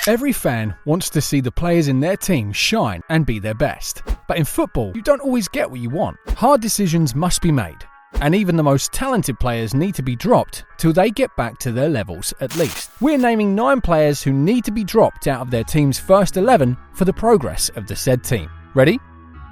Every fan wants to see the players in their team shine and be their best. But in football, you don't always get what you want. Hard decisions must be made. And even the most talented players need to be dropped till they get back to their levels at least. We're naming 9 players who need to be dropped out of their team's first 11 for the progress of the said team. Ready?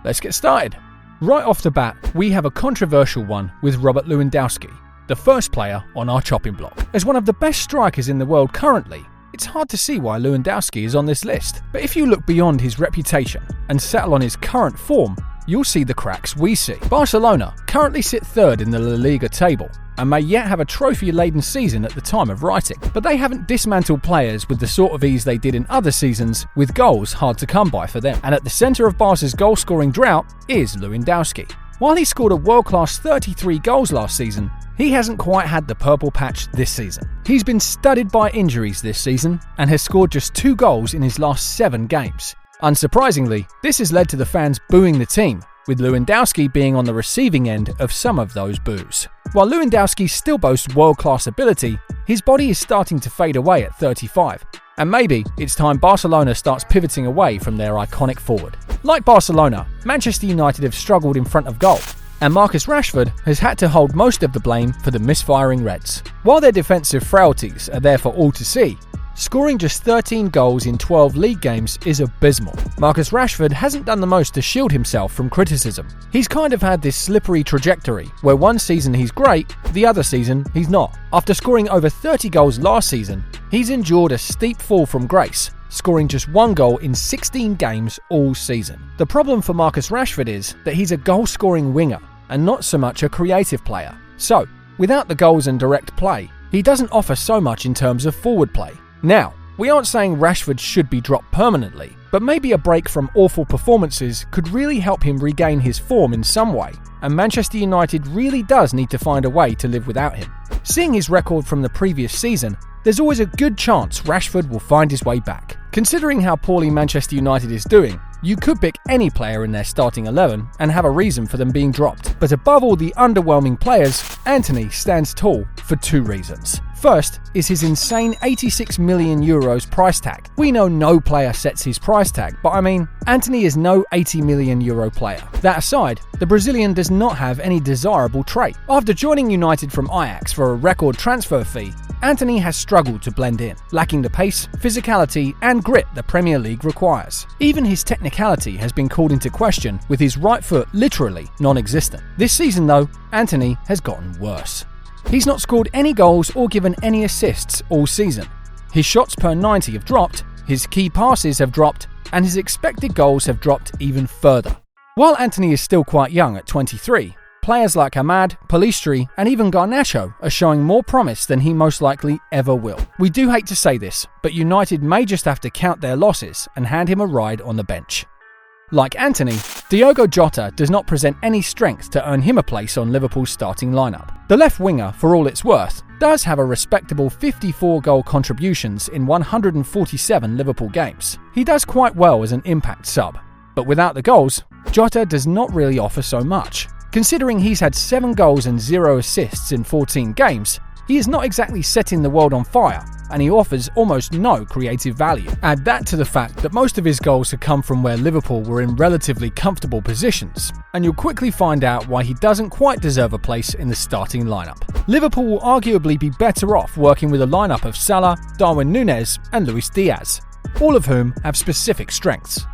Let's get started. Right off the bat, we have a controversial one with Robert Lewandowski, the first player on our chopping block. As one of the best strikers in the world currently, it's hard to see why Lewandowski is on this list. But if you look beyond his reputation and settle on his current form, you'll see the cracks we see. Barcelona currently sit third in the La Liga table and may yet have a trophy-laden season at the time of writing. But they haven't dismantled players with the sort of ease they did in other seasons, with goals hard to come by for them. And at the centre of Barca's goal-scoring drought is Lewandowski. While he scored a world-class 33 goals last season, he hasn't quite had the purple patch this season. He's been studded by injuries this season and has scored just 2 goals in his last 7 games. Unsurprisingly, this has led to the fans booing the team, with Lewandowski being on the receiving end of some of those boos. While Lewandowski still boasts world-class ability, his body is starting to fade away at 35, and maybe it's time Barcelona starts pivoting away from their iconic forward. Like Barcelona, Manchester United have struggled in front of goal, and Marcus Rashford has had to hold most of the blame for the misfiring Reds. While their defensive frailties are there for all to see, scoring just 13 goals in 12 league games is abysmal. Marcus Rashford hasn't done the most to shield himself from criticism. He's kind of had this slippery trajectory where one season he's great, the other season he's not. After scoring over 30 goals last season, he's endured a steep fall from grace, scoring just 1 goal in 16 games all season. The problem for Marcus Rashford is that he's a goal-scoring winger and not so much a creative player. So, without the goals and direct play, he doesn't offer so much in terms of forward play. Now, we aren't saying Rashford should be dropped permanently, but maybe a break from awful performances could really help him regain his form in some way, and Manchester United really does need to find a way to live without him. Seeing his record from the previous season, there's always a good chance Rashford will find his way back. Considering how poorly Manchester United is doing, you could pick any player in their starting 11 and have a reason for them being dropped. But above all the underwhelming players, Antony stands tall for 2 reasons. First is his insane €86 million price tag. We know no player sets his price tag, but I mean, Antony is no €80 million player. That aside, the Brazilian does not have any desirable trait. After joining United from Ajax for a record transfer fee, Antony has struggled to blend in, lacking the pace, physicality and grit the Premier League requires. Even his technicality has been called into question, with his right foot literally non-existent. This season though, Antony has gotten worse. He's not scored any goals or given any assists all season. His shots per 90 have dropped, his key passes have dropped, and his expected goals have dropped even further. While Antony is still quite young at 23, players like Ahmad, Pellistri and even Garnacho are showing more promise than he most likely ever will. We do hate to say this, but United may just have to count their losses and hand him a ride on the bench. Like Antony, Diogo Jota does not present any strength to earn him a place on Liverpool's starting lineup. The left winger, for all it's worth, does have a respectable 54 goal contributions in 147 Liverpool games. He does quite well as an impact sub, but without the goals, Jota does not really offer so much. Considering he's had 7 goals and 0 assists in 14 games, he is not exactly setting the world on fire, and he offers almost no creative value. Add that to the fact that most of his goals have come from where Liverpool were in relatively comfortable positions, and you'll quickly find out why he doesn't quite deserve a place in the starting lineup. Liverpool will arguably be better off working with a lineup of Salah, Darwin Núñez and Luis Diaz, all of whom have specific strengths.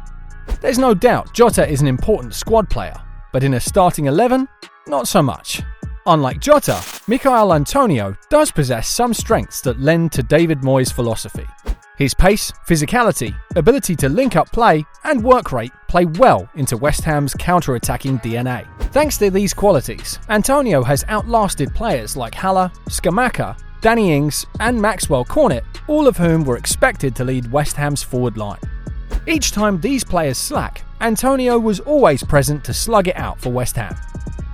There's no doubt Jota is an important squad player, but in a starting 11, not so much. Unlike Jota, Michail Antonio does possess some strengths that lend to David Moyes' philosophy. His pace, physicality, ability to link up play, and work rate play well into West Ham's counter-attacking DNA. Thanks to these qualities, Antonio has outlasted players like Haller, Scamacca, Danny Ings, and Maxwell Cornet, all of whom were expected to lead West Ham's forward line. Each time these players slack, Antonio was always present to slug it out for West Ham.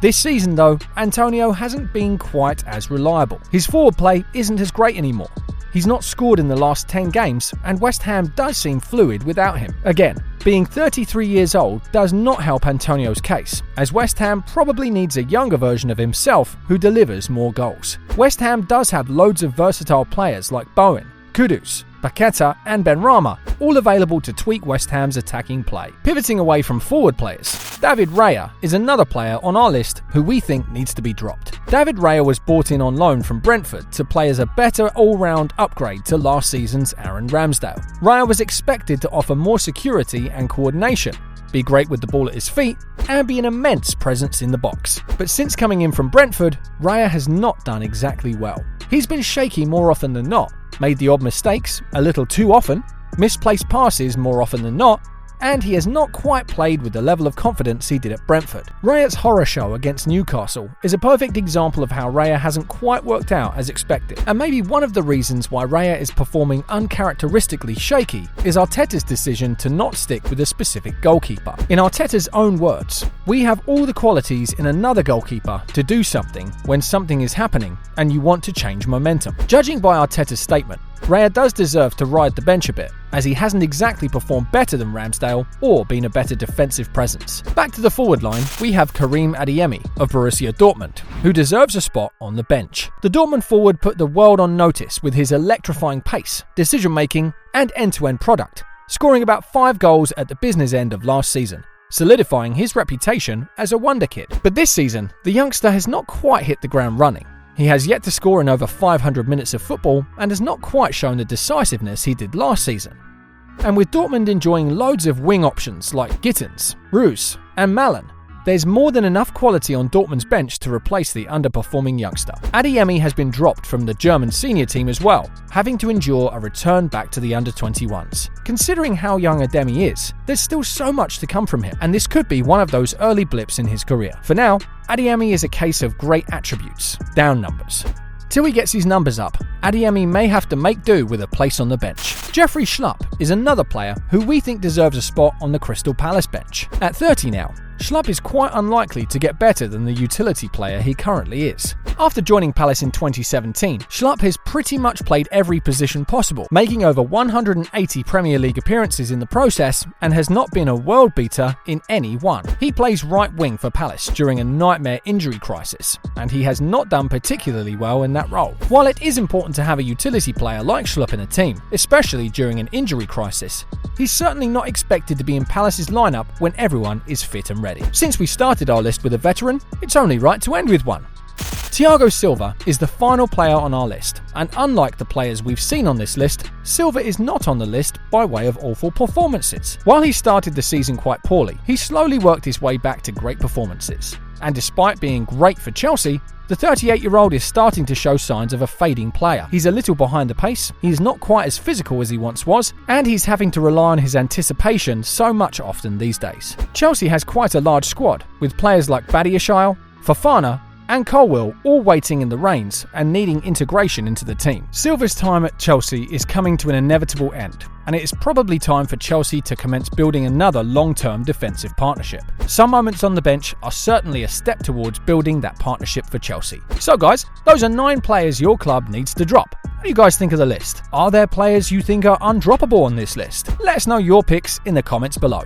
This season though, Antonio hasn't been quite as reliable. His forward play isn't as great anymore. He's not scored in the last 10 games, and West Ham does seem fluid without him. Again, being 33 years old does not help Antonio's case, as West Ham probably needs a younger version of himself who delivers more goals. West Ham does have loads of versatile players like Bowen, Kudus, Paqueta and Benrahma, all available to tweak West Ham's attacking play. Pivoting away from forward players, David Raya is another player on our list who we think needs to be dropped. David Raya was brought in on loan from Brentford to play as a better all-round upgrade to last season's Aaron Ramsdale. Raya was expected to offer more security and coordination, be great with the ball at his feet, and be an immense presence in the box. But since coming in from Brentford, Raya has not done exactly well. He's been shaky more often than not, made the odd mistakes a little too often, misplaced passes more often than not, and he has not quite played with the level of confidence he did at Brentford. Raya's horror show against Newcastle is a perfect example of how Raya hasn't quite worked out as expected, and maybe one of the reasons why Raya is performing uncharacteristically shaky is Arteta's decision to not stick with a specific goalkeeper. In Arteta's own words, "We have all the qualities in another goalkeeper to do something when something is happening and you want to change momentum." Judging by Arteta's statement, Raya does deserve to ride the bench a bit, as he hasn't exactly performed better than Ramsdale or been a better defensive presence. Back to the forward line, we have Karim Adeyemi of Borussia Dortmund, who deserves a spot on the bench. The Dortmund forward put the world on notice with his electrifying pace, decision-making and end-to-end product, scoring about 5 goals at the business end of last season, solidifying his reputation as a wonder kid. But this season, the youngster has not quite hit the ground running. He has yet to score in over 500 minutes of football and has not quite shown the decisiveness he did last season. And with Dortmund enjoying loads of wing options like Gittins, Roos and Malen, there's more than enough quality on Dortmund's bench to replace the underperforming youngster. Adeyemi has been dropped from the German senior team as well, having to endure a return back to the under-21s. Considering how young Adeyemi is, there's still so much to come from him, and this could be one of those early blips in his career. For now, Adeyemi is a case of great attributes, down numbers. Till he gets his numbers up, Adeyemi may have to make do with a place on the bench. Jeffrey Schlupp is another player who we think deserves a spot on the Crystal Palace bench. At 30 now, Schlupp is quite unlikely to get better than the utility player he currently is. After joining Palace in 2017, Schlupp has pretty much played every position possible, making over 180 Premier League appearances in the process and has not been a world beater in any one. He plays right wing for Palace during a nightmare injury crisis, and he has not done particularly well in that role. While it is important to have a utility player like Schlupp in a team, especially during an injury crisis, he's certainly not expected to be in Palace's lineup when everyone is fit and ready. Since we started our list with a veteran, it's only right to end with one. Thiago Silva is the final player on our list, and unlike the players we've seen on this list, Silva is not on the list by way of awful performances. While he started the season quite poorly, he slowly worked his way back to great performances. And despite being great for Chelsea, the 38-year-old is starting to show signs of a fading player. He's a little behind the pace, he's not quite as physical as he once was, and he's having to rely on his anticipation so much often these days. Chelsea has quite a large squad, with players like Badiashile, Fofana, and Colwill all waiting in the reins and needing integration into the team. Silva's time at Chelsea is coming to an inevitable end, and it is probably time for Chelsea to commence building another long-term defensive partnership. Some moments on the bench are certainly a step towards building that partnership for Chelsea. So guys, those are 9 players your club needs to drop. What do you guys think of the list? Are there players you think are undroppable on this list? Let us know your picks in the comments below.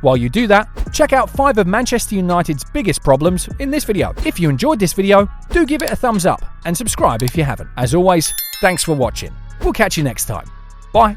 While you do that, check out 5 of Manchester United's biggest problems in this video. If you enjoyed this video, do give it a thumbs up and subscribe if you haven't. As always, thanks for watching. We'll catch you next time. Bye.